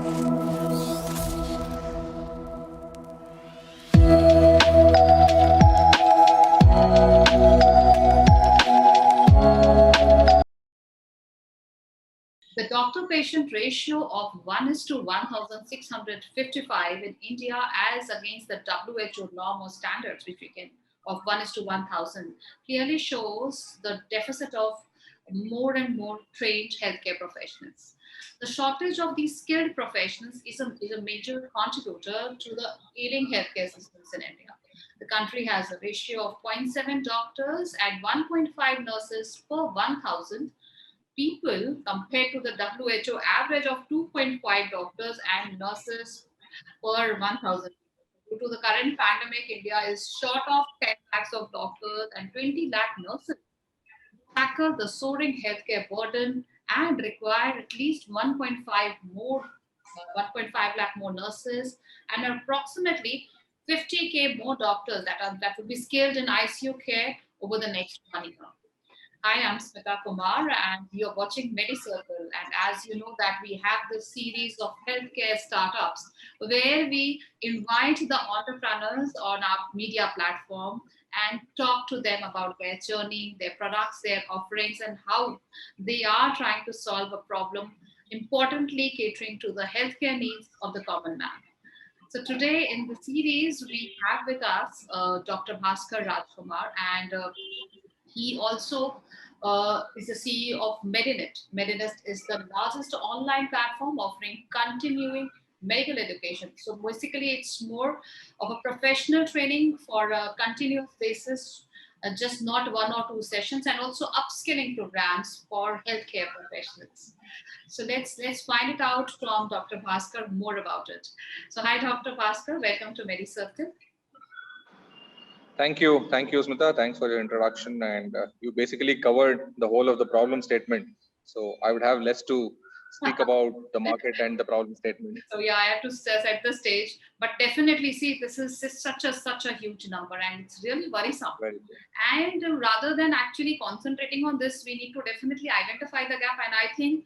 The doctor-patient ratio of 1:1,655 in India as against the WHO norm or standards, which we can, of 1:1,000, clearly shows the deficit of more and more trained healthcare professionals. The shortage of these skilled professionals is a major contributor to the ailing healthcare systems in India. The country has a ratio of zero point 0.7 doctors and 1.5 nurses per 1,000 people compared to the WHO average of 2.5 doctors and nurses per 1,000 people. Due to the current pandemic, India is short of 10 lakhs of doctors and 20 lakh nurses to tackle the soaring healthcare burden and require at least 1.5 lakh more nurses and approximately 50K more doctors that will be skilled in ICU care over the next 1 year. Hi, I'm Smita Kumar, and you're watching MediCircle. And as you know, that we have this series of healthcare startups where we invite the entrepreneurs on our media platform and talk to them about their journey, their products, their offerings, and how they are trying to solve a problem, importantly catering to the healthcare needs of the common man. So today in the series, we have with us Dr. Bhaskar Rajakumar, and he also is the CEO of Mediknit. Mediknit is the largest online platform offering continuing medical education. So basically, it's more of a professional training for a continuous basis, just not one or two sessions, and also upskilling programs for healthcare professionals. So let's find it out from Dr. Bhaskar more about it. So hi, Dr. Bhaskar. Welcome to MediCircle. Thank you, Smita. Thanks for your introduction, and you basically covered the whole of the problem statement. So I would have less to speak about the market and the problem statement. So yeah, I have to set the stage, but definitely see this is such a huge number, and it's really worrisome. And rather than actually concentrating on this, we need to definitely identify the gap. And I think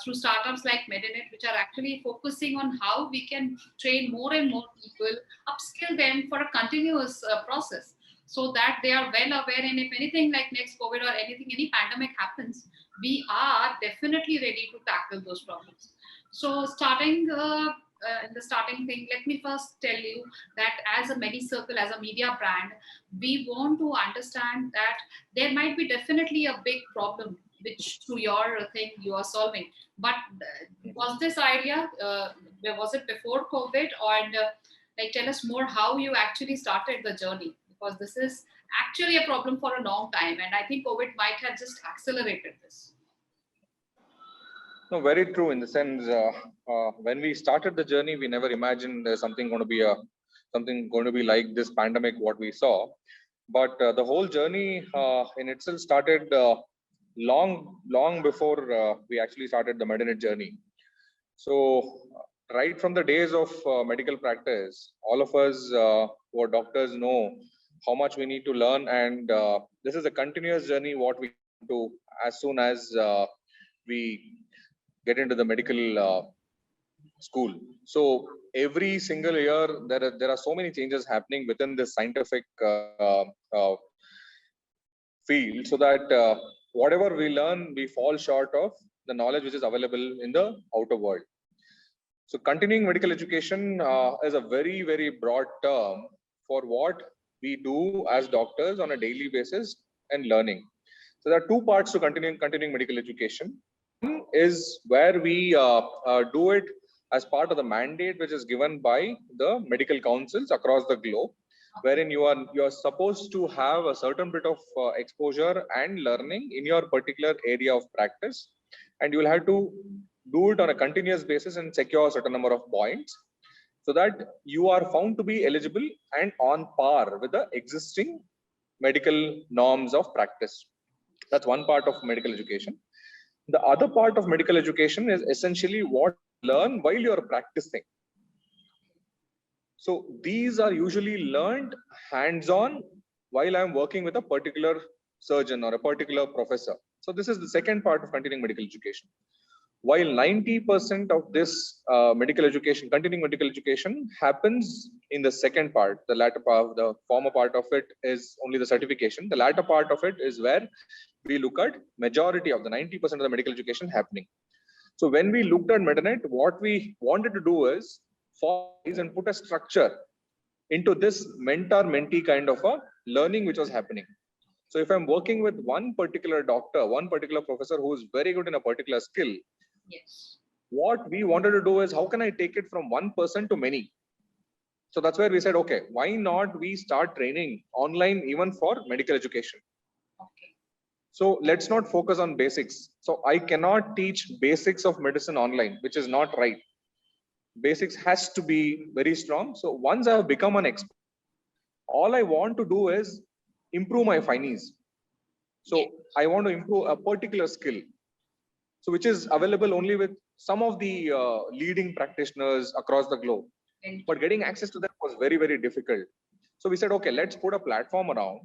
through startups like Mediknit, which are actually focusing on how we can train more and more people, upskill them for a continuous process, so that they are well aware. And if anything like next COVID or any pandemic happens, we are definitely ready to tackle those problems. So starting in the starting thing, let me first tell you that as a MediCircle, as a media brand, we want to understand that there might be definitely a big problem which through your thing you are solving. But was this idea, was it before COVID? And like tell us more how you actually started the journey, because this is actually a problem for a long time, and I think COVID might have just accelerated this. No, very true. In the sense, when we started the journey, we never imagined something going to be like this pandemic, what we saw. But the whole journey in itself started long before we actually started the Mediknit journey. So right from the days of medical practice, all of us who are doctors know how much we need to learn, and this is a continuous journey what we do as soon as we get into the medical school. So every single year there are so many changes happening within this scientific field, so that whatever we learn, we fall short of the knowledge which is available in the outer world. So continuing medical education is a very broad term for what we do as doctors on a daily basis and learning. So there are two parts to continuing medical education. One is where we do it as part of the mandate which is given by the medical councils across the globe, wherein you are supposed to have a certain bit of exposure and learning in your particular area of practice, and you will have to do it on a continuous basis and secure a certain number of points, so that you are found to be eligible and on par with the existing medical norms of practice. That's one part of medical education. The other part of medical education is essentially what you learn while you're practicing. So these are usually learned hands-on while I'm working with a particular surgeon or a particular professor. So this is the second part of continuing medical education. while 90% of this medical education, continuing medical education, happens in the second part. The latter part, the former part of it is only the certification. The latter part of it is where we look at majority of the 90% of the medical education happening. So when we looked at Mediknit, what we wanted to do is formalize and put a structure into this mentor-mentee kind of a learning which was happening. So if I'm working with one particular doctor, one particular professor who is very good in a particular skill, Yes. what we wanted to do is how can I take it from one person to many? So that's where we said, okay, why not we start training online even for medical education? Okay. So let's not focus on basics. So I cannot teach basics of medicine online, which is not right. Basics has to be very strong. So once I have become an expert, all I want to do is improve my finies. So I want to improve a particular skill. So which is available only with some of the leading practitioners across the globe. But getting access to them was very, very difficult. So we said, okay, let's put a platform around.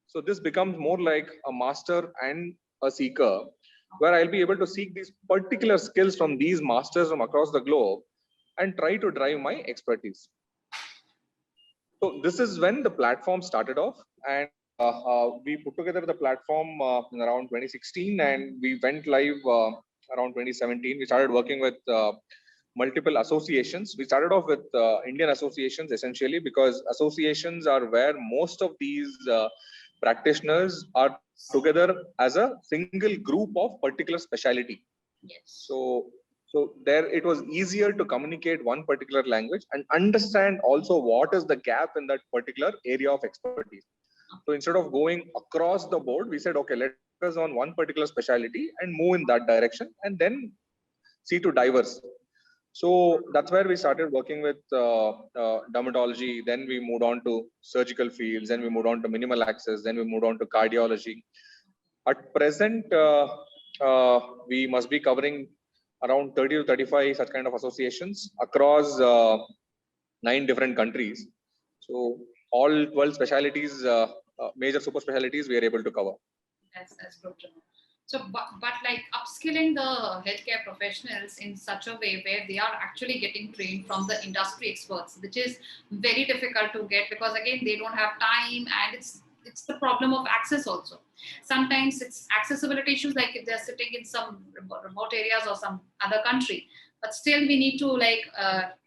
So this becomes more like a master and a seeker, where I'll be able to seek these particular skills from these masters from across the globe and try to drive my expertise. So this is when the platform started off, and we put together the platform in around 2016, and we went live around 2017. We started working with multiple associations. We started off with Indian associations essentially because associations are where most of these practitioners are together as a single group of particular specialty. Yes. So there it was easier to communicate one particular language and understand also what is the gap in that particular area of expertise. So instead of going across the board, we said, okay, let's focus on one particular specialty and move in that direction and then see to diverse. So that's where we started working with dermatology. Then we moved on to surgical fields. Then we moved on to minimal access. Then we moved on to cardiology. At present, we must be covering around 30 to 35 such kind of associations across 9 different countries. So all 12 specialties, major super specialties, we are able to cover. That's good to know. So, but like upskilling the healthcare professionals in such a way where they are actually getting trained from the industry experts, which is very difficult to get because again they don't have time, and it's the problem of access also. Sometimes it's accessibility issues, like if they're sitting in some remote areas or some other country, but still we need to like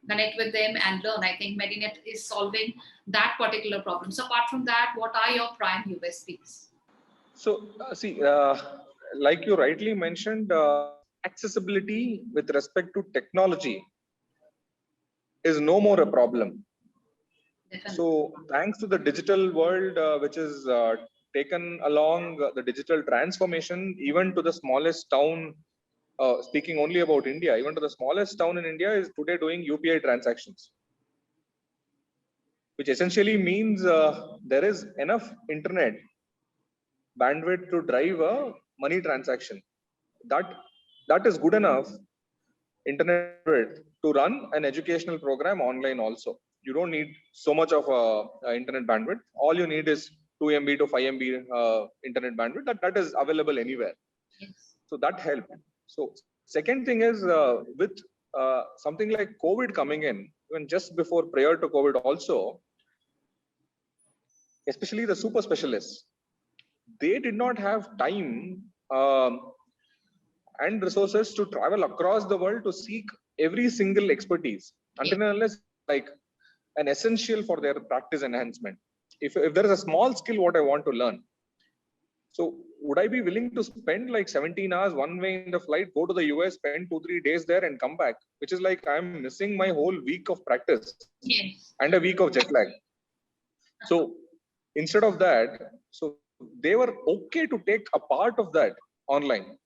connect with them and learn. I think Mediknit is solving that particular problem. So apart from that, what are your prime USPs? So see, like you rightly mentioned, accessibility with respect to technology is no more a problem. Definitely. So thanks to the digital world, which is taken along the digital transformation, even to the smallest town, speaking only about India, even to the smallest town in India is today doing UPI transactions, which essentially means there is enough internet bandwidth to drive a money transaction. That is good enough internet bandwidth to run an educational program online also. You don't need so much of a internet bandwidth. All you need is 2 MB to 5 MB internet bandwidth that is available anywhere. Yes. So that helped. So second thing is with something like COVID coming in, even just before prior to COVID also, especially the super specialists, they did not have time and resources to travel across the world to seek every single expertise until and unless like an essential for their practice enhancement. If there is a small skill what I want to learn, so would I be willing to spend like 17 hours one way in the flight, go to the US, spend 2-3 days there and come back, which is like I'm missing my whole week of practice. Yes. And a week of jet lag. So instead of that, so they were okay to take a part of that online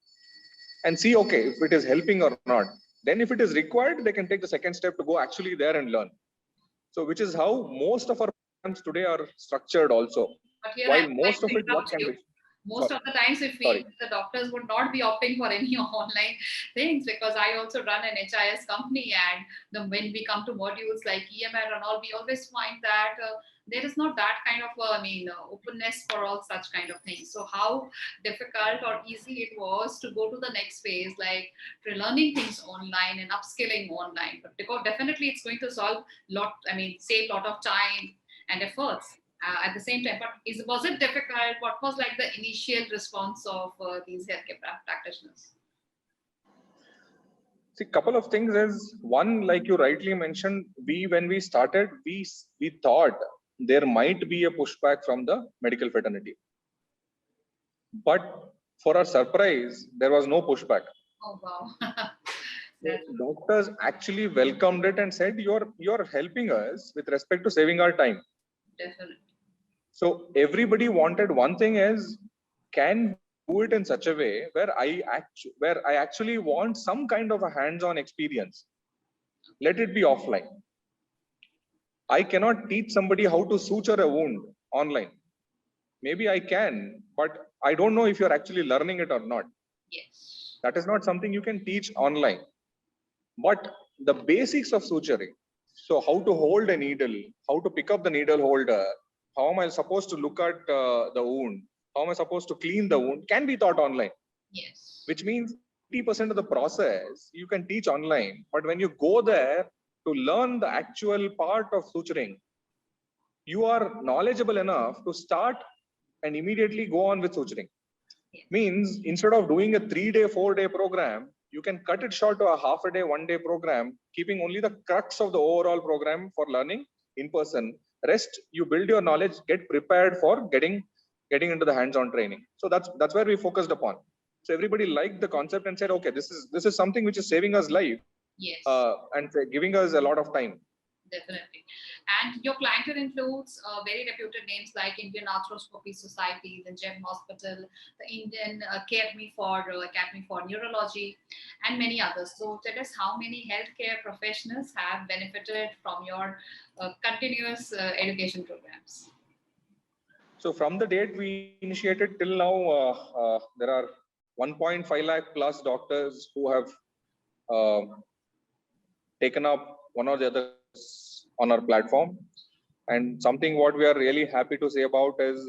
and see, okay, if it is helping or not. Then if it is required, they can take the second step to go actually there and learn. So which is how most of our programs today are structured also. But here While I'm most going of to it, what interrupt can you. be? most of the times we feel the doctors would not be opting for any online things, because I also run an HIS company, and when we come to modules like EMR and all, we always find that there is not that kind of openness for all such kind of things. So how difficult or easy it was to go to the next phase, like learning things online and upskilling online. But because definitely it's going to solve save a lot of time and efforts at the same time. But was it difficult? What was like the initial response of these healthcare practitioners? See, couple of things is one, like you rightly mentioned, when we started, we thought there might be a pushback from the medical fraternity, but for our surprise, there was no pushback. Oh wow! Doctors actually welcomed it and said, "You're helping us with respect to saving our time." Definitely. So everybody wanted one thing is, can do it in such a way where I actually want some kind of a hands-on experience. Let it be offline. I cannot teach somebody how to suture a wound online. Maybe I can, but I don't know if you're actually learning it or not. Yes. That is not something you can teach online. But the basics of suturing, so how to hold a needle, how to pick up the needle holder, how am I supposed to look at the wound, how am I supposed to clean the wound, can be taught online. Yes. Which means 80% of the process you can teach online. But when you go there to learn the actual part of suturing, you are knowledgeable enough to start and immediately go on with suturing. Yes. Means instead of doing a 3-day, 4-day program, you can cut it short to a half a day, 1-day program, keeping only the crux of the overall program for learning in person. Rest, you build your knowledge, get prepared for getting into the hands-on training. So that's where we focused upon. So everybody liked the concept and said, okay, this is something which is saving us life. Yes. And giving us a lot of time. Definitely. And your clientele includes very reputed names like Indian Arthroscopy Society, the GEM Hospital, the Indian Academy for Neurology, and many others. So tell us how many healthcare professionals have benefited from your continuous education programs. So from the date we initiated till now, there are 1.5 lakh plus doctors who have taken up one or the other on our platform. And something what we are really happy to say about is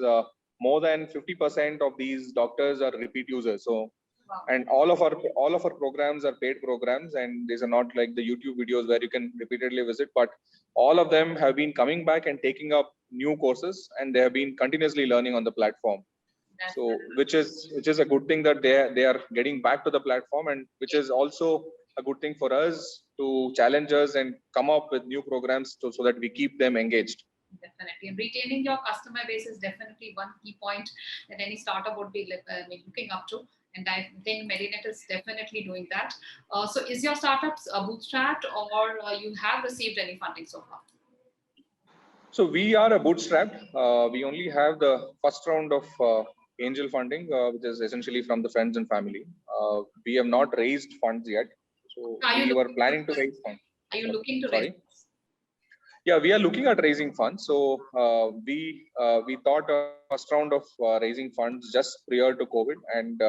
more than 50% of these doctors are repeat users. So, wow. And all of our programs are paid programs, and these are not like the YouTube videos where you can repeatedly visit, but all of them have been coming back and taking up new courses, and they have been continuously learning on the platform. So which is a good thing that they are getting back to the platform, and which is also a good thing for us to challenge us and come up with new programs so that we keep them engaged. Definitely. And retaining your customer base is definitely one key point that any startup would be looking up to. And I think Mediknit is definitely doing that. So is your startup bootstrapped, or you have received any funding so far? So we are a bootstrap. We only have the first round of angel funding, which is essentially from the friends and family. We have not raised funds yet. So we were planning to raise funds. Are you looking to raise? Sorry? Yeah, we are looking at raising funds. So we thought a first round of raising funds just prior to COVID, and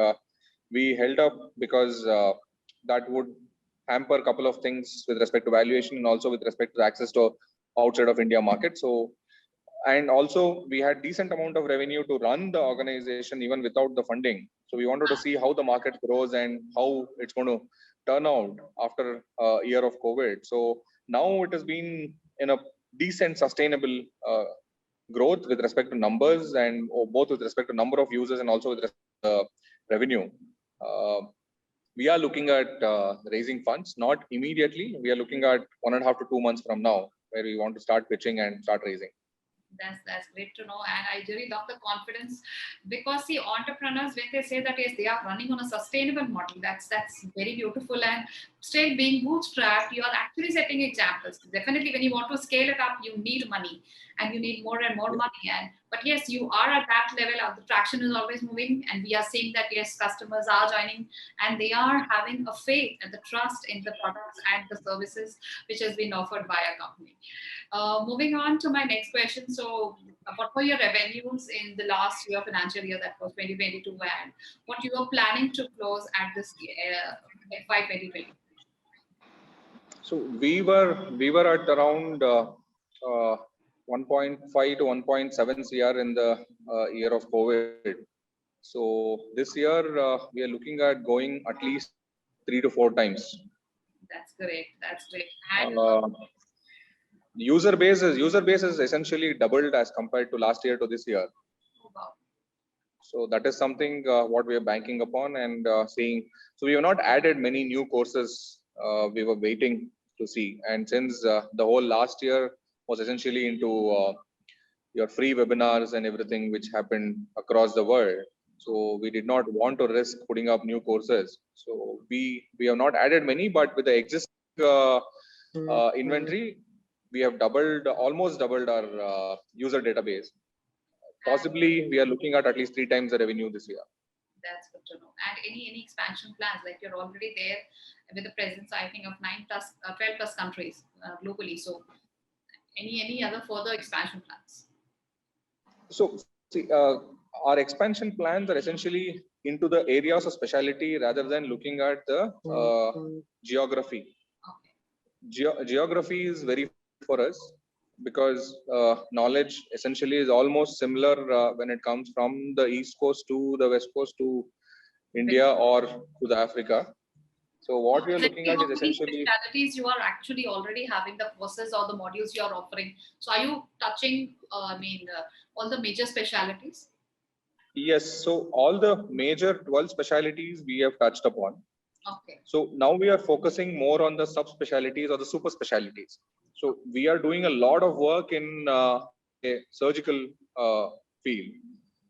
we held up because that would hamper a couple of things with respect to valuation and also with respect to access to outside of India market. So, and also we had decent amount of revenue to run the organization even without the funding. So we wanted to see how the market grows and how it's going to turn out after a year of COVID. So now it has been in a decent sustainable growth with respect to numbers, and both with respect to number of users and also with respect to revenue. We are looking at raising funds, not immediately. We are looking at 1.5 to 2 months from now, where we want to start pitching and start raising. That's great to know, and I really love the confidence, because see, entrepreneurs, when they say that yes, they are running on a sustainable model, that's very beautiful, and still being bootstrapped, you are actually setting examples. Definitely, when you want to scale it up, you need money and you need more and more money. But yes, you are at that level. The traction is always moving, and we are seeing that yes, customers are joining and they are having a faith and the trust in the products and the services which has been offered by a company. Moving on to my next question. So, what were your revenues in the last year, financial year, that was 2022, and what you are planning to close at this FY 2020? So we were at around 1.5 to 1.7 CR in the year of COVID. So this year we are looking at going at least 3 to 4 times. That's great. That's great. And User base is essentially doubled as compared to last year to this year. wow. So that is something what we are banking upon and seeing. So we have not added many new courses. We were waiting to see, and since the whole last year was essentially into your free webinars and everything which happened across the world, so we did not want to risk putting up new courses. So we have not added many, but with the existing inventory, we have almost doubled our user database. Possibly, we are looking at least 3 times the revenue this year. That's good to know. And any expansion plans? Like you're already there with the presence, I think, of 12 plus countries globally. So, any other further expansion plans? So, see, our expansion plans are essentially into the areas of specialty rather than looking at the geography. Okay. Geography is very for us because knowledge essentially is almost similar when it comes from the East Coast to the West Coast to India or to the Africa. So what we are looking at is essentially specialties you are actually already having the courses or the modules you are offering. So are you touching, all the major specialties? Yes. So all the major 12 specialties we have touched upon. Okay. So now we are focusing more on the subspecialties or the super specialties. So we are doing a lot of work in a surgical field.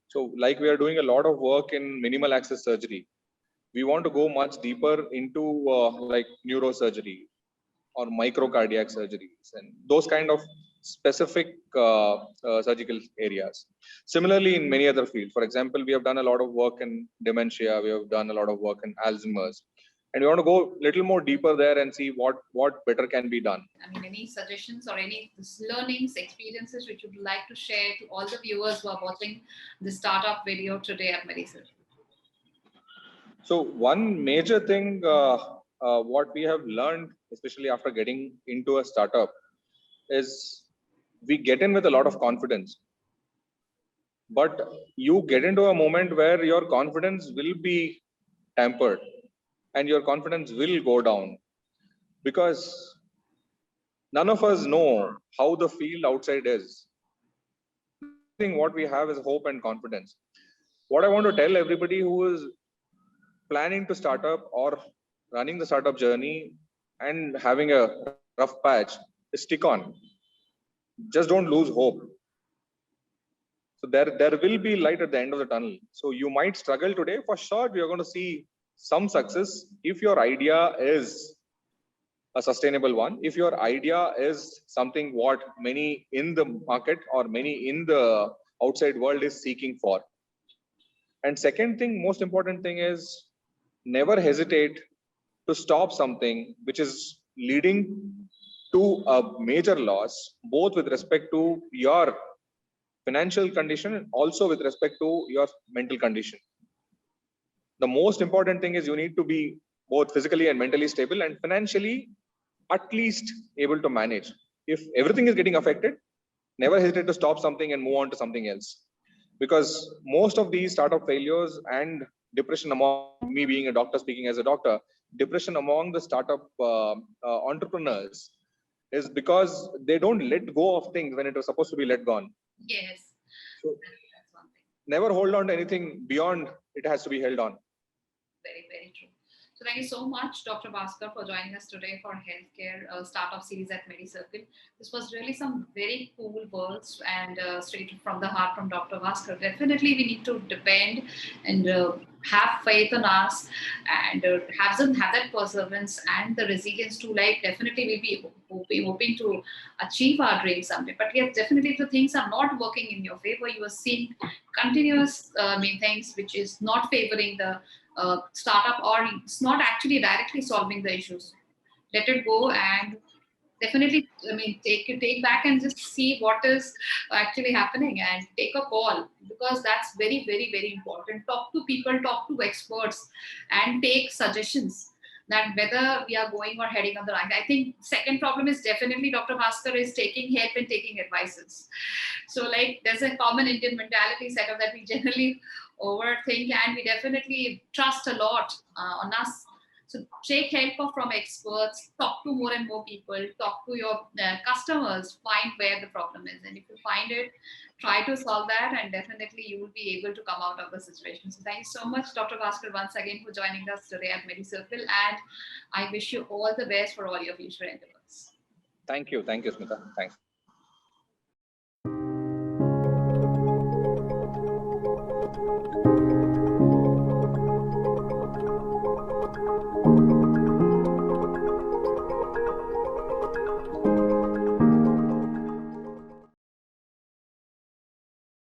So like we are doing a lot of work in minimal access surgery. We want to go much deeper into like neurosurgery or microcardiac surgeries and those kind of specific surgical areas. Similarly, in many other fields, for example, we have done a lot of work in dementia. We have done a lot of work in Alzheimer's. And we want to go a little more deeper there and see what better can be done. I mean, any suggestions or any learnings, experiences which you would like to share to all the viewers who are watching the startup video today at Medicine? So one major thing, what we have learned, especially after getting into a startup, is we get in with a lot of confidence. But you get into a moment where your confidence will be tempered and your confidence will go down because none of us know how the field outside is. What we have is hope and confidence. What I want to tell everybody who is planning to start up or running the startup journey and having a rough patch is stick on. Just don't lose hope. So there will be light at the end of the tunnel. So you might struggle today. For sure, we are going to see some success if your idea is a sustainable one. If your idea is something what many in the market or many in the outside world is seeking for. And second thing, most important thing is never hesitate to stop something which is leading to a major loss, both with respect to your financial condition and also with respect to your mental condition. The most important thing is you need to be both physically and mentally stable and financially at least able to manage. If everything is getting affected, never hesitate to stop something and move on to something else. Because most of these startup failures and depression among me being a doctor, speaking as a doctor, depression among the startup entrepreneurs is because they don't let go of things when it was supposed to be let go. Yes. So that's one thing. Never hold on to anything beyond it has to be held on. Very, very true. So thank you so much, Dr. Bhaskar, for joining us today for Healthcare Startup Series at MediCircle. This was really some very cool words and straight from the heart from Dr. Bhaskar. Definitely, we need to depend and have faith on us and have that perseverance and the resilience to like definitely we'll be hoping to achieve our dreams someday. But yes, definitely if the things are not working in your favor, you are seeing continuous things which is not favoring the startup or it's not actually directly solving the issues. Let it go and definitely take back and just see what is actually happening and take a call because that's very very very important. Talk to people, talk to experts and take suggestions that whether we are going or heading on the right. I think second problem is definitely Dr. Bhaskar is taking help and taking advices. So like there's a common Indian mentality setup that we generally overthink and we definitely trust a lot on us. So take help from experts, talk to more and more people, talk to your customers, find where the problem is. And if you find it, try to solve that and definitely you will be able to come out of the situation. So thank you so much, Dr. Bhaskar, once again for joining us today at MediCircle. And I wish you all the best for all your future endeavors. Thank you, Smita. Thanks. Thank you.